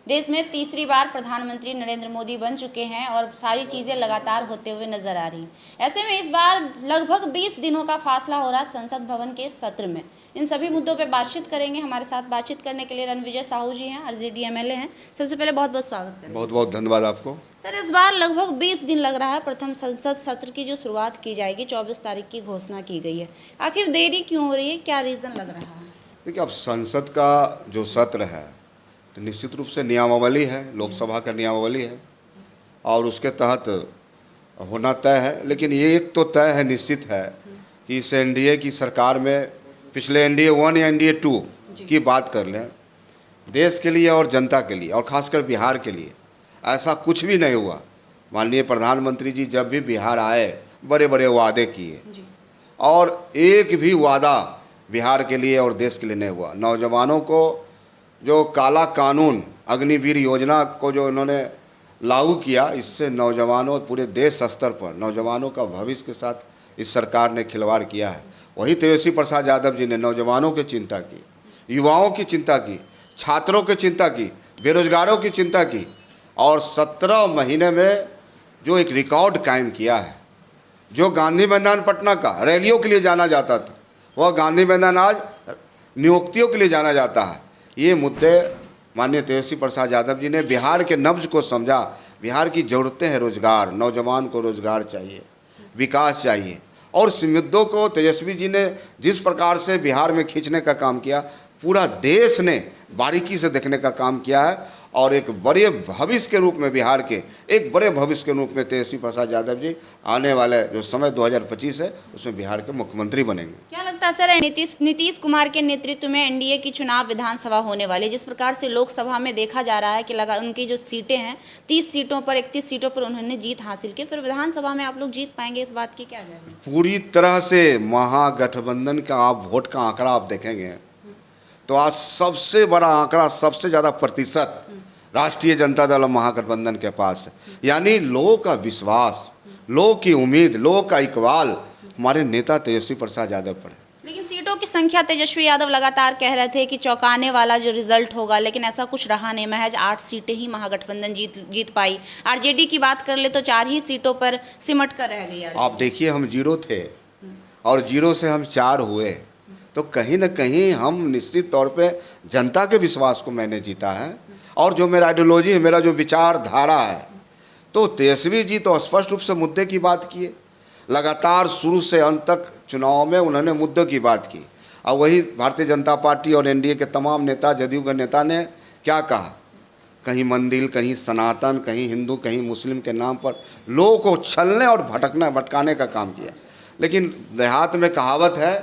देश में तीसरी बार प्रधानमंत्री नरेंद्र मोदी बन चुके हैं और सारी चीज़ें लगातार होते हुए नजर आ रही। ऐसे में इस बार लगभग 20 दिनों का फासला हो रहा संसद भवन के सत्र में। इन सभी मुद्दों पर बातचीत करेंगे। हमारे साथ बातचीत करने के लिए रणविजय साहू जी हैं, आरजेडी एमएलए हैं। सबसे पहले बहुत बहुत स्वागत करें। बहुत बहुत धन्यवाद आपको। सर, इस बार लगभग 20 दिन लग रहा है। प्रथम संसद सत्र की जो शुरुआत की जाएगी 24 तारीख की घोषणा की गई है। आखिर देरी क्यों हो रही है, क्या रीज़न लग रहा है? देखिए, अब संसद का जो सत्र है तो निश्चित रूप से नियमावली है, लोकसभा का नियमावली है और उसके तहत होना तय है। लेकिन ये एक तो तय है, निश्चित है कि इस एनडीए की सरकार में पिछले एनडीए 1 या एनडीए 2 की बात कर लें, देश के लिए और जनता के लिए और ख़ासकर बिहार के लिए ऐसा कुछ भी नहीं हुआ। माननीय प्रधानमंत्री जी जब भी बिहार आए बड़े बड़े वादे किए और एक भी वादा बिहार के लिए और देश के लिए नहीं हुआ। नौजवानों को जो काला कानून अग्निवीर योजना को जो उन्होंने लागू किया, इससे नौजवानों पूरे देश स्तर पर नौजवानों का भविष्य के साथ इस सरकार ने खिलवाड़ किया है। वही तेजस्वी प्रसाद यादव जी ने नौजवानों की चिंता की, युवाओं की चिंता की, छात्रों की चिंता की, बेरोजगारों की चिंता की और 17 महीने में जो एक रिकॉर्ड कायम किया है। जो गांधी मैदान पटना का रैलियों के लिए जाना जाता था, वह गांधी मैदान आज नियुक्तियों के लिए जाना जाता है। ये मुद्दे माननीय तेजस्वी प्रसाद यादव जी ने बिहार के नब्ज को समझा। बिहार की ज़रूरतें हैं रोजगार, नौजवान को रोजगार चाहिए, विकास चाहिए और इस मुद्दों को तेजस्वी जी ने जिस प्रकार से बिहार में खींचने का काम किया, पूरा देश ने बारीकी से देखने का काम किया है और एक बड़े भविष्य के रूप में बिहार के एक बड़े भविष्य के रूप में तेजस्वी प्रसाद यादव जी आने वाले जो समय 2025 है उसमें बिहार के मुख्यमंत्री बनेंगे। क्या लगता है सर, नीतीश कुमार के नेतृत्व में एनडीए की चुनाव विधानसभा होने वाली, जिस प्रकार से लोकसभा में देखा जा रहा है कि उनकी जो सीटें हैं 30 सीटों पर 31 सीटों पर उन्होंने जीत हासिल की, फिर विधानसभा में आप लोग जीत पाएंगे, इस बात की क्या गारंटी? पूरी तरह से महागठबंधन का आप वोट का आंकड़ा आप देखेंगे तो आज सबसे बड़ा आंकड़ा, सबसे ज़्यादा प्रतिशत राष्ट्रीय जनता दल और महागठबंधन के पास है। यानी लोगों का विश्वास, लोगों की उम्मीद, लोगों का इकबाल हमारे नेता तेजस्वी प्रसाद यादव पर है। लेकिन सीटों की संख्या तेजस्वी यादव लगातार कह रहे थे कि चौंकाने वाला जो रिजल्ट होगा, लेकिन ऐसा कुछ रहा नहीं। महज 8 सीटें ही महागठबंधन जीत पाई। आरजेडी की बात कर ले तो 4 ही सीटों पर सिमट कर रह गई। आप देखिए, हम 0 थे और 0 से हम 4 हुए, तो कहीं ना कहीं हम निश्चित तौर पे जनता के विश्वास को मैंने जीता है और जो मेरा आइडियोलॉजी है, मेरा जो विचारधारा है, तो तेजस्वी जी तो स्पष्ट रूप से मुद्दे की बात किए। लगातार शुरू से अंत तक चुनाव में उन्होंने मुद्दों की बात की और वही भारतीय जनता पार्टी और एनडीए के तमाम नेता, जदयू के नेता ने क्या कहा, कहीं मंदिर, कहीं सनातन, कहीं हिंदू, कहीं मुस्लिम के नाम पर लोगों को छलने और भटकाने का काम किया। लेकिन देहात में कहावत है,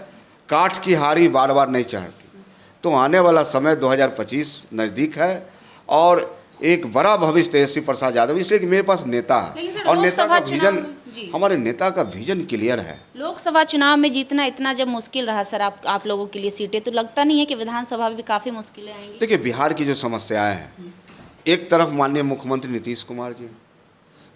काठ की हारी बार बार नहीं चढ़ती। तो आने वाला समय 2025 नज़दीक है और एक बड़ा भविष्य तेजस्वी प्रसाद यादव, इसलिए कि मेरे पास नेता है और नेता का विजन, हमारे नेता का विजन क्लियर है। लोकसभा चुनाव में जीतना इतना जब मुश्किल रहा सर आप लोगों के लिए सीटें, तो लगता नहीं है कि विधानसभा में भी काफ़ी मुश्किलें आएंगी? देखिए, बिहार की जो समस्याएं हैं, एक तरफ माननीय मुख्यमंत्री नीतीश कुमार जी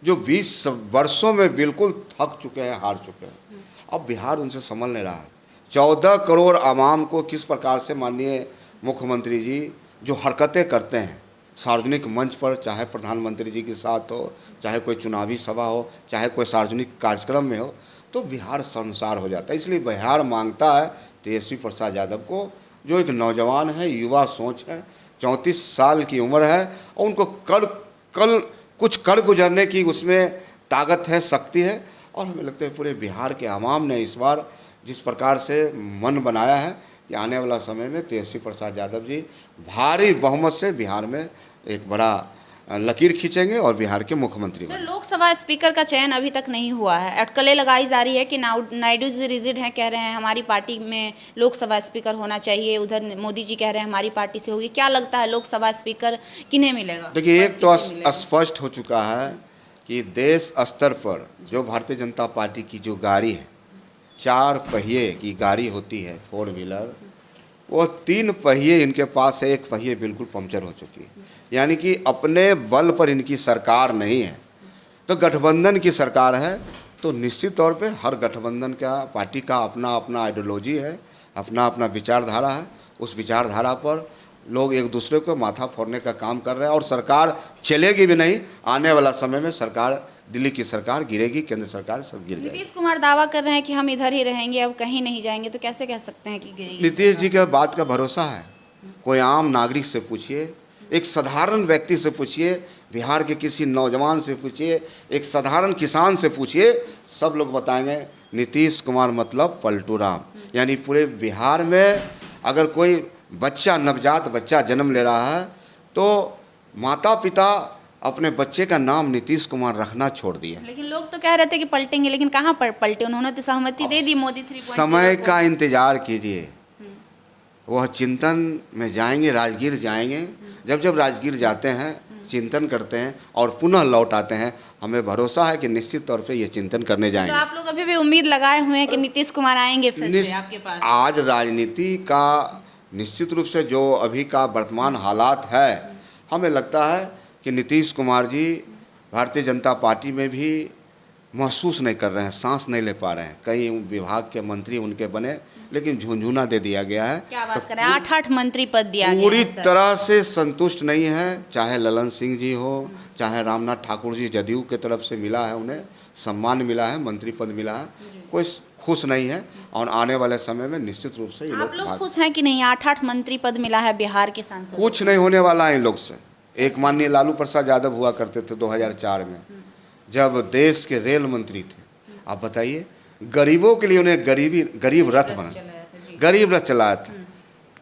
जो 20 वर्षों में बिल्कुल थक चुके हैं, हार चुके हैं। अब बिहार उनसे संभल नहीं रहा है। 14 करोड़ आवाम को किस प्रकार से माननीय मुख्यमंत्री जी जो हरकतें करते हैं सार्वजनिक मंच पर, चाहे प्रधानमंत्री जी के साथ हो, चाहे कोई चुनावी सभा हो, चाहे कोई सार्वजनिक कार्यक्रम में हो, तो बिहार शर्मसार हो जाता है। इसलिए बिहार मांगता है तेजस्वी प्रसाद यादव को, जो एक नौजवान है, युवा सोच है, 34 साल की उम्र है और उनको कल कुछ कर गुजरने की उसमें ताकत है, शक्ति है। और हमें लगता है पूरे बिहार के आवाम ने इस बार जिस प्रकार से मन बनाया है कि आने वाला समय में तेजस्वी प्रसाद यादव जी भारी बहुमत से बिहार में एक बड़ा लकीर खींचेंगे और बिहार के मुख्यमंत्री बनेंगे। लोकसभा स्पीकर का चयन अभी तक नहीं हुआ है। अटकलें लगाई जा रही है कि नायडू जी रिजिड हैं, कह रहे हैं हमारी पार्टी में लोकसभा स्पीकर होना चाहिए, उधर मोदी जी कह रहे हैं हमारी पार्टी से होगी। क्या लगता है लोकसभा स्पीकर किन्हें मिलेगा? देखिए, एक तो स्पष्ट हो चुका है कि देश स्तर पर जो भारतीय जनता पार्टी की जो गाड़ी है, 4 पहिए की गाड़ी होती है 4 व्हीलर, वो 3 पहिए इनके पास है, 1 पहिए बिल्कुल पंक्चर हो चुकी है। यानी कि अपने बल पर इनकी सरकार नहीं है, तो गठबंधन की सरकार है। तो निश्चित तौर पे हर गठबंधन का पार्टी का अपना अपना आइडियोलॉजी है, अपना अपना विचारधारा है। उस विचारधारा पर लोग एक दूसरे को माथा फोड़ने का काम कर रहे हैं और सरकार चलेगी भी नहीं। आने वाला समय में सरकार, दिल्ली की सरकार गिरेगी, केंद्र सरकार सब गिर जाएगी। नीतीश कुमार दावा कर रहे हैं कि हम इधर ही रहेंगे, अब कहीं नहीं जाएंगे, तो कैसे कह सकते हैं कि गिरेगी? नीतीश जी के बात का भरोसा है? कोई आम नागरिक से पूछिए, एक साधारण व्यक्ति से पूछिए, बिहार के किसी नौजवान से पूछिए, एक साधारण किसान से पूछिए, सब लोग बताएंगे नीतीश कुमार मतलब पलटू राम। यानी पूरे बिहार में अगर कोई बच्चा, नवजात बच्चा जन्म ले रहा है तो माता पिता अपने बच्चे का नाम नीतीश कुमार रखना छोड़ दिए। लेकिन लोग तो कह रहे थे कि पलटेंगे, लेकिन कहाँ पर पलटे? उन्होंने तो सहमति दे दी मोदी 3.0 समय का इंतजार कीजिए, वह चिंतन में जाएंगे, राजगीर जाएंगे। जब राजगीर जाते हैं, चिंतन करते हैं और पुनः लौट आते हैं, हमें भरोसा है कि निश्चित तौर पे ये चिंतन करने तो जाएंगे। आप लोग अभी भी उम्मीद लगाए हुए हैं कि नीतीश कुमार आएंगे फिर से आपके पास? आज राजनीति का निश्चित रूप से जो अभी का वर्तमान हालात है, हमें लगता है कि नीतीश कुमार जी भारतीय जनता पार्टी में भी महसूस नहीं कर रहे हैं, सांस नहीं ले पा रहे हैं। कई विभाग के मंत्री उनके बने, लेकिन झुंझुना दे दिया गया है। क्या बात करें, 8 मंत्री पद दिया गया है पूरी सर। तरह से संतुष्ट नहीं है। चाहे ललन सिंह जी हो, चाहे रामनाथ ठाकुर जी, जदयू के तरफ से मिला है, उन्हें सम्मान मिला है, मंत्री पद मिला है, कोई खुश नहीं है। और आने वाले समय में निश्चित रूप से ये आप लोग खुश हैं कि नहीं? 8 मंत्री पद मिला है बिहार के सांसद। कुछ नहीं होने वाला है इन लोग से। एक माननीय लालू प्रसाद यादव हुआ करते थे 2004 में, जब देश के रेल मंत्री थे। आप बताइए, गरीबों के लिए उन्हें गरीब रथ बना, गरीब रथ चलाया था।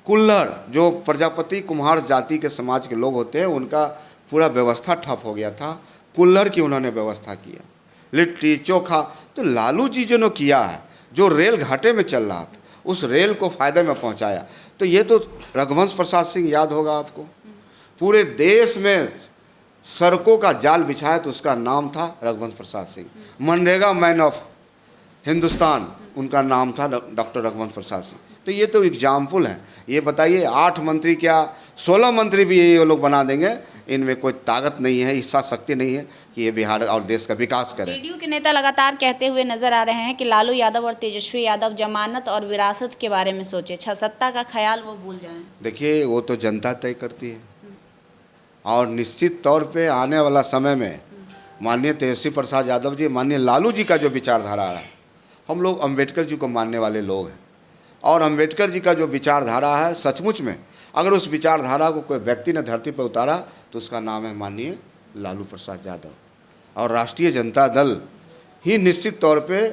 कुल्हड़, जो प्रजापति कुम्हार जाति के समाज के लोग होते हैं, उनका पूरा व्यवस्था ठप हो गया था। कुल्हड़ की उन्होंने व्यवस्था किया, लिट्टी चोखा। तो लालू जी जो किया है, जो रेल घाटे में चल रहा था, उस रेल को फायदे में पहुंचाया। तो ये तो रघुवंश प्रसाद सिंह याद होगा आपको, पूरे देश में सड़कों का जाल बिछाया तो उसका नाम था रघुवंश प्रसाद सिंह। मनरेगा मैन ऑफ हिंदुस्तान उनका नाम था डॉक्टर रघुवंश प्रसाद सिंह। तो ये तो एग्जाम्पल है। ये बताइए, 8 मंत्री क्या 16 मंत्री भी ये लोग बना देंगे? इनमें कोई ताकत नहीं है, इच्छा शक्ति नहीं है कि ये बिहार और देश का विकास करे। जेडीयू के नेता लगातार कहते हुए नजर आ रहे हैं कि लालू यादव और तेजस्वी यादव जमानत और विरासत के बारे में सोचे, सत्ता का ख्याल वो भूल जाएं। देखिए, वो तो जनता तय करती है और निश्चित तौर पे आने वाला समय में माननीय तेजस्वी प्रसाद यादव जी, माननीय लालू जी का जो विचारधारा है, हम लोग अंबेडकर जी को मानने वाले लोग हैं और अंबेडकर जी का जो विचारधारा है, सचमुच में अगर उस विचारधारा को कोई व्यक्ति ने धरती पर उतारा तो उसका नाम है माननीय लालू प्रसाद यादव। और राष्ट्रीय जनता दल ही निश्चित तौर पे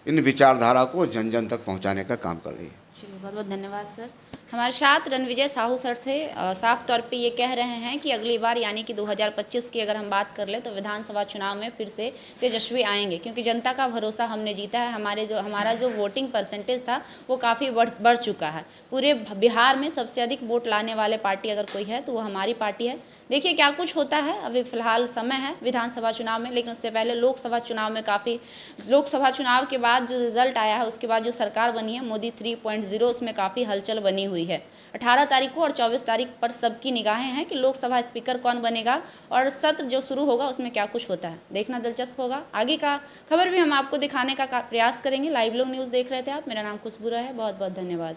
इन विचारधारा को जन जन तक पहुंचाने का काम कर रही है। चलिए, बहुत बहुत धन्यवाद सर। हमारे साथ रणविजय साहू सर थे। साफ तौर पे ये कह रहे हैं कि अगली बार यानी कि 2025 की अगर हम बात कर ले तो विधानसभा चुनाव में फिर से तेजस्वी आएंगे, क्योंकि जनता का भरोसा हमने जीता है। हमारा जो वोटिंग परसेंटेज था वो काफ़ी बढ़ चुका है। पूरे बिहार में सबसे अधिक वोट लाने वाले पार्टी अगर कोई है तो वो हमारी पार्टी है। देखिए क्या कुछ होता है, अभी फिलहाल समय है विधानसभा चुनाव में, लेकिन उससे पहले लोकसभा चुनाव में लोकसभा चुनाव के बाद जो रिजल्ट आया है, उसके बाद जो सरकार बनी है मोदी 3.0, उसमें काफ़ी हलचल बनी हुई है। 18 तारीख को और 24 तारीख पर सबकी निगाहें हैं कि लोकसभा स्पीकर कौन बनेगा और सत्र जो शुरू होगा उसमें क्या कुछ होता है, देखना दिलचस्प होगा। आगे का खबर भी हम आपको दिखाने का प्रयास करेंगे। लाइव लोग न्यूज़ देख रहे थे आप, मेरा नाम खुशबू है, बहुत बहुत धन्यवाद।